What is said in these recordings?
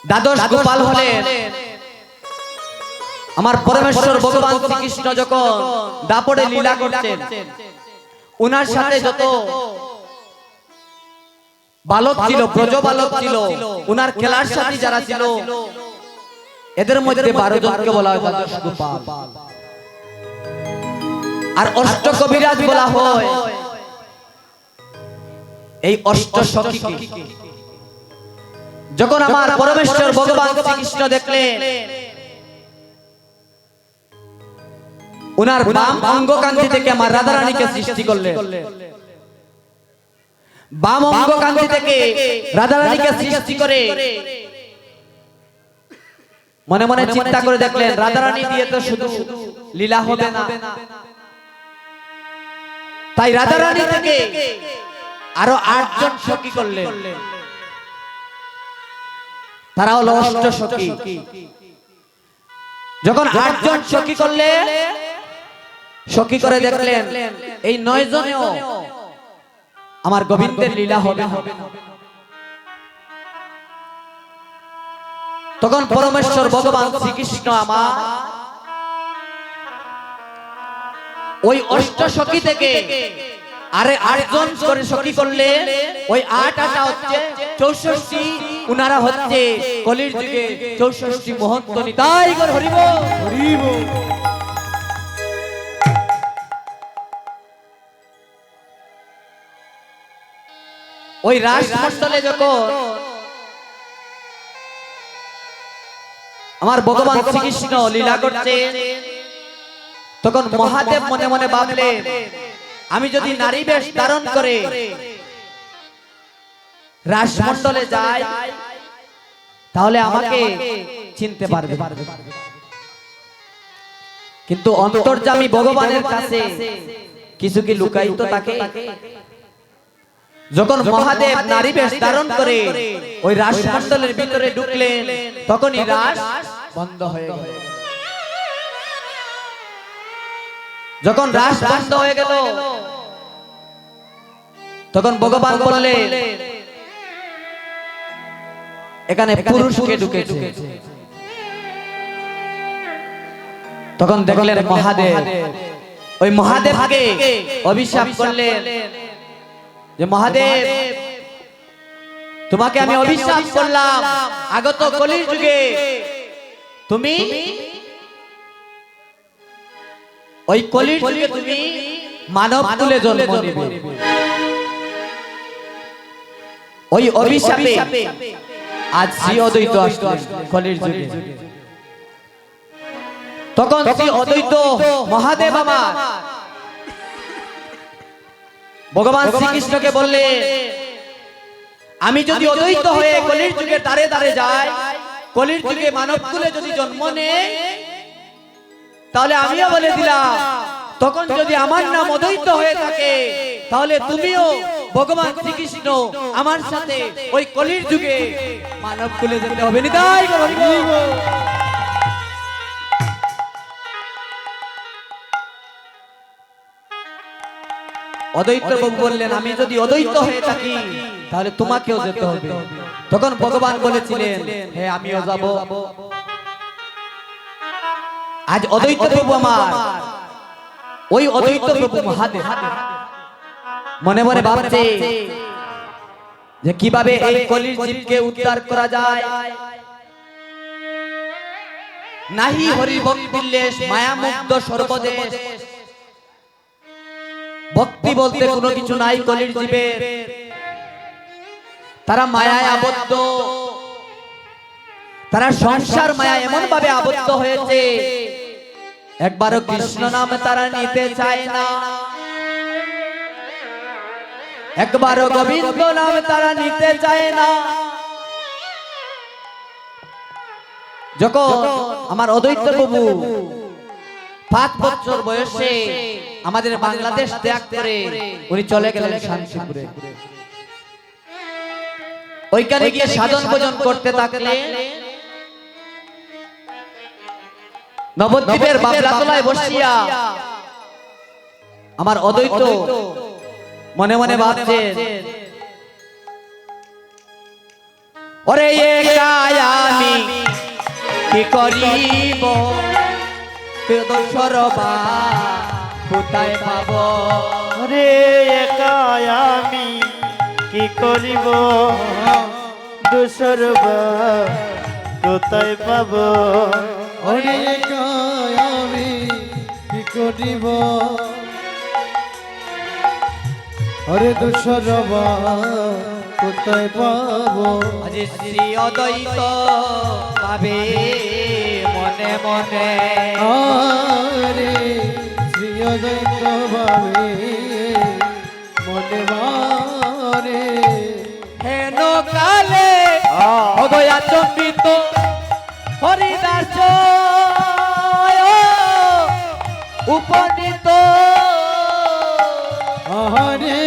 দ্বাদশ গোপাল হলেন আমার পরমেশ্বর ভগবান শ্রীকৃষ্ণ যখন দাপড়ে লীলা করছেন, উনার সাথে যত বালক ছিল, ব্রজ বালক ছিল, উনার খেলার সাথী যারা ছিল, এদের মধ্যে 12 জনকে বলা হয় দ্বাদশ গোপাল। আর অষ্ট কবিরাজ বলা হয় এই অষ্ট সখীকে। যখন আমার পরমেশ্বর ভগবান শ্রীকৃষ্ণ দেখলেন উনার বাম অঙ্গকান্তি থেকে আমার রাধারানীকে সৃষ্টি করলেন, বাম অঙ্গকান্তি থেকে রাধারানীকে সৃষ্টি করে মনে মনে চিন্তা করে দেখলেন রাধারানী দিয়ে তো শুধু লীলা হবে না, তাই রাধারানী থেকে আরো 8 জন সখী করলেন, তারা হলো অষ্ট সখী। যখন 8 জন সখী করলেন, সখী করে দেখলেন এই 9 জনেও আমার গোবিন্দের লীলা হবে না। তখন পরমেশ্বর ভগবান শ্রীকৃষ্ণ আমার ওই অষ্ট সখী থেকে আরে 8 জন করে সখী করলে ওই 8 8 হচ্ছে 64, উনারা হচ্ছে কলির যুগে 64 মহন্ত নিতাই গো হরিব হরিব। ওই রাসমণ্ডলে যখন আমার ভগবান শ্রীকৃষ্ণ লীলা করছে, তখন মহাদেব মনে মনে ভাবলেন আমি যদি নারী বেশ ধারণ করে রাসমণ্ডলে যাই তাহলে আমাকে চিনতে পারবে, কিন্তু অন্তর্যামী ভগবানের কাছে কিছু কি লুকায়িত থাকে। যখন মহাদেব নারী বেশ ধারণ করে ওই রাসমণ্ডলের ভিতরে ঢুকলেন, তখনই রাস বন্ধ হয়ে গেল। যখন রাস বন্ধ হয়ে গেল, তখন ভগবান বললেন এখানে পুরুষকে ঢুকেছে। তখন দেখলেন মহাদেব, ওই মহাদেবকে অভিশাপ করলেন যে মহাদেব তোমাকে আমি অভিশাপ করলাম, আগত কলির যুগে তুমি ওই কলির যুগে তুমি মানব কুলে জন্ম নেবে। ওই অভিশাপে আজ শ্রী অদ্বৈত আসলেন কলির যুগে। তখন শ্রী অদ্বৈত মহাদেব আমার ভগবান শ্রীকৃষ্ণকে বললেন আমি যদি অদ্বৈত হয়ে কলির যুগে দাঁড়ে দাঁড়ে যাই, কলির যুগে মানব কুলে যদি জন্ম নেই, তাহলে আমিও বলে দিলাম তখন যদি আমার নাম অদ্বৈত হয়ে থাকে তাহলে তুমিও ভগবান শ্রীকৃষ্ণ আমার সাথে ওই কলির যুগে মানব কুলে যেতে হবে। নিতাই গো হরি বল। অদ্বৈত বাবু বললেন আমি যদি অদ্বৈত হয়ে থাকি তাহলে তোমাকেও যেতে হবে। তখন ভগবান বলেছিলেন হ্যাঁ আমিও যাব। আজ অদ্বৈত প্রভু আমার ওই অদ্বৈত প্রভু মহাদেব মনে মনে ভাবছে যে কিভাবে এই কলির জীবকে উদ্ধার করা যায়। নাহি হরি ভক্তিলেশ মায়ামুগ্ধ সর্বদেশ, ভক্তি বলতে কোনো কিছু নাই কলির জীবের, তারা মায়ায় আবদ্ধ, তারা সংসার মায়া এমন ভাবে আবদ্ধ হয়েছে একবারও কৃষ্ণ নাম তারা নিতে চায় না, একবারও গোবিন্দ নাম তারা নিতে চায় না। যখন আমার অদ্বৈত প্রভু 5 বছর বয়সে আমাদের বাংলাদেশ ত্যাগ করে উনি চলে গেলেন শান্তিপুরে, ওইখানে গিয়ে সাধন ভজন করতে থাকলেন। নবদ্বীপের বাবলাতলায় বসিয়া আমার অদ্বৈত মনে মনে ভাবছেন ওরে একাই আমি কি করিব দোসরবা কোথায় পাব রে একাই আমি কি করিব দুসরবা কোথায় পাব ওরে একাই আমি কি করিব আরে দুসরবা কোথায় পাবো আজি শ্রী অদ্বৈত পাবে মনে মনে আরে শ্রী অদ্বৈত ভাবে মনে মারে হেন কালে অগয়া চম্বিত হরিদাস উপনীত আরে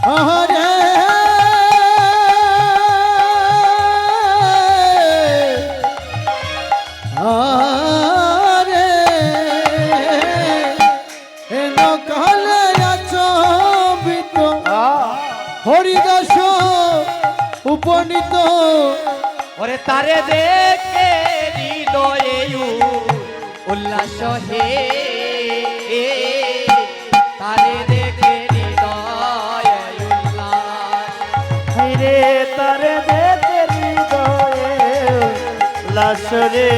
আরে আরে এন কালে আচবিত হরিদাস উপনীত ওরে তারে দেখে হৃদয়ে উল্লাস হে তারে দেখে হৃদয়ে উল্লাস রে তারে দেখে হৃদয়ে লাশরে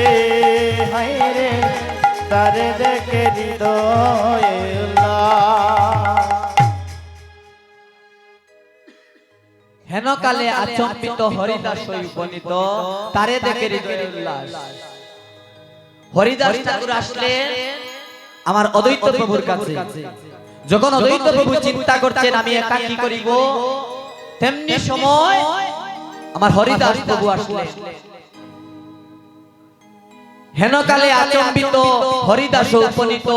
হাই রে তারে দেখে হৃদয়ে হেন কালে আচম্বিত হরিদাস উপনীত তারে দেখে হৃদয়ে উল্লাস হরিদাস ঠাকুর আসলেন আমার অদ্বৈত প্রভুর কাছে যখন অদ্বৈত প্রভু চিন্তা করছেন আমি একা কি করিব তেমনি সময় আমার হরিদাস প্রভু আসলেন হেন কালে আচম্বিত হরিদাস উপনীত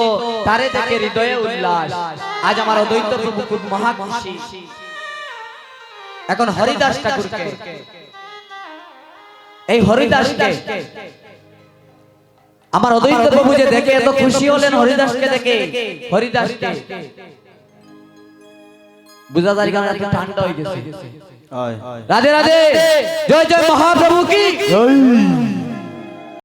তারে দেখে হৃদয়ে উল্লাস আজ আমার অদ্বৈত প্রভু খুব মহা খুশি এখন হরিদাস ঠাকুরকে এই হরিদাসকে আমার অদ্বৈত প্রভু যে দেখে এত খুশি হলেন হরিদাসকে দেখে হরিদাসকে বুঝা যায় কারণ একটু ঠান্ডা হয়ে গেছে রাধে রাধে জয় জয় মহাপ্রভু কি জয়